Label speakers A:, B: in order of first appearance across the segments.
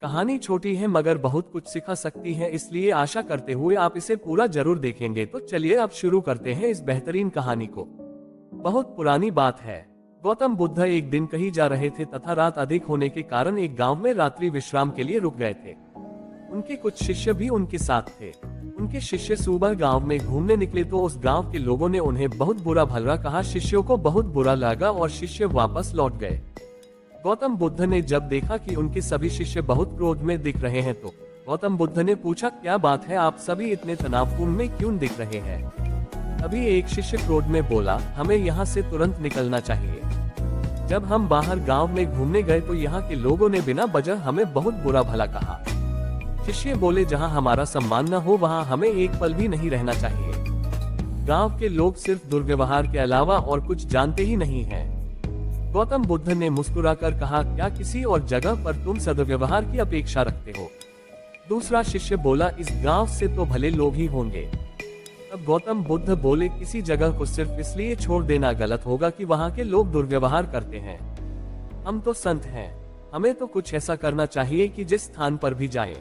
A: कहानी छोटी है मगर बहुत कुछ सिखा सकती है, इसलिए आशा करते हुए आप इसे पूरा जरूर देखेंगे। तो चलिए अब शुरू करते हैं इस बेहतरीन कहानी को। बहुत पुरानी बात है। गौतम बुद्ध एक दिन कहीं जा रहे थे तथा रात अधिक होने के कारण एक गांव में रात्रि विश्राम के लिए रुक गए थे। उनके कुछ शिष्य भी उनके साथ थे। उनके शिष्य सुबह गांव में घूमने निकले तो उस गांव के लोगों ने उन्हें बहुत बुरा भला कहा। शिष्यों को बहुत बुरा लगा और शिष्य वापस लौट गए। गौतम बुद्ध ने जब देखा कि उनके सभी शिष्य बहुत क्रोध में दिख रहे हैं तो गौतम बुद्ध ने पूछा, क्या बात है, आप सभी इतने तनावपूर्ण में क्यों दिख रहे हैं? तभी एक शिष्य क्रोध में बोला, हमें यहाँ से तुरंत निकलना चाहिए। जब हम बाहर गांव में घूमने गए तो यहाँ के लोगों ने बिना वजह हमें बहुत बुरा भला कहा। शिष्य बोले, जहाँ हमारा सम्मान न हो वहाँ हमें एक पल भी नहीं रहना चाहिए। गांव के लोग सिर्फ दुर्व्यवहार के अलावा और कुछ जानते ही नहीं हैं। गौतम बुद्ध ने मुस्कुराकर कहा, क्या किसी और जगह पर तुम सद्व्यवहार की अपेक्षा रखते हो? दूसरा शिष्य बोला, इस गांव से तो भले लोग ही होंगे। तब गौतम बुद्ध बोले, किसी जगह को सिर्फ इसलिए छोड़ देना गलत होगा कि वहां के लोग दुर्व्यवहार करते हैं। हम तो संत हैं, हमें तो कुछ ऐसा करना चाहिए कि जिस स्थान पर भी जाए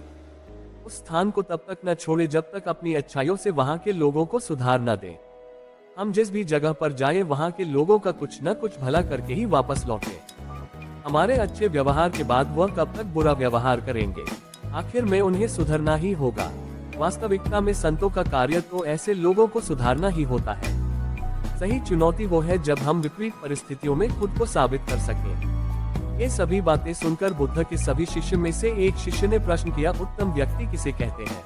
A: उस स्थान को तब तक न छोड़े जब तक अपनी अच्छाइयों से वहां के लोगों को सुधार न दें। हम जिस भी जगह पर जाएं वहां के लोगों का कुछ न कुछ भला करके ही वापस लौटे। हमारे अच्छे व्यवहार के बाद वह कब तक बुरा व्यवहार करेंगे? आखिर में उन्हें सुधरना ही होगा। वास्तविकता में संतों का कार्य तो ऐसे लोगों को सुधारना ही होता है। सही चुनौती वो है जब हम विपरीत परिस्थितियों में खुद को साबित कर सकें। ये सभी बातें सुनकर बुद्ध के सभी शिष्य में से एक शिष्य ने प्रश्न किया, उत्तम व्यक्ति किसे कहते हैं?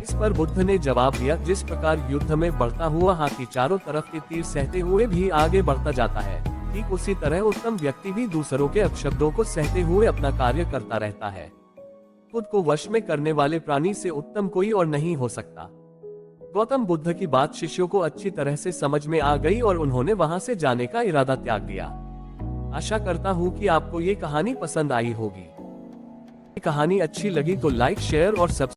A: इस पर बुद्ध ने जवाब दिया, जिस प्रकार युद्ध में बढ़ता हुआ हाथी चारों तरफ के तीर सहते हुए भी आगे बढ़ता जाता है, ठीक उसी तरह उत्तम व्यक्ति भी दूसरों के अपशब्दों को सहते हुए अपना कार्य करता रहता है। खुद को वश में करने वाले प्राणी से उत्तम कोई और नहीं हो सकता। गौतम बुद्ध की बात शिष्यों को अच्छी तरह से समझ में आ गई और उन्होंने वहां से जाने का इरादा त्याग दिया। आशा करता हूँ कि आपको ये कहानी पसंद आई होगी। कहानी अच्छी लगी तो लाइक, शेयर और सब्सक्राइब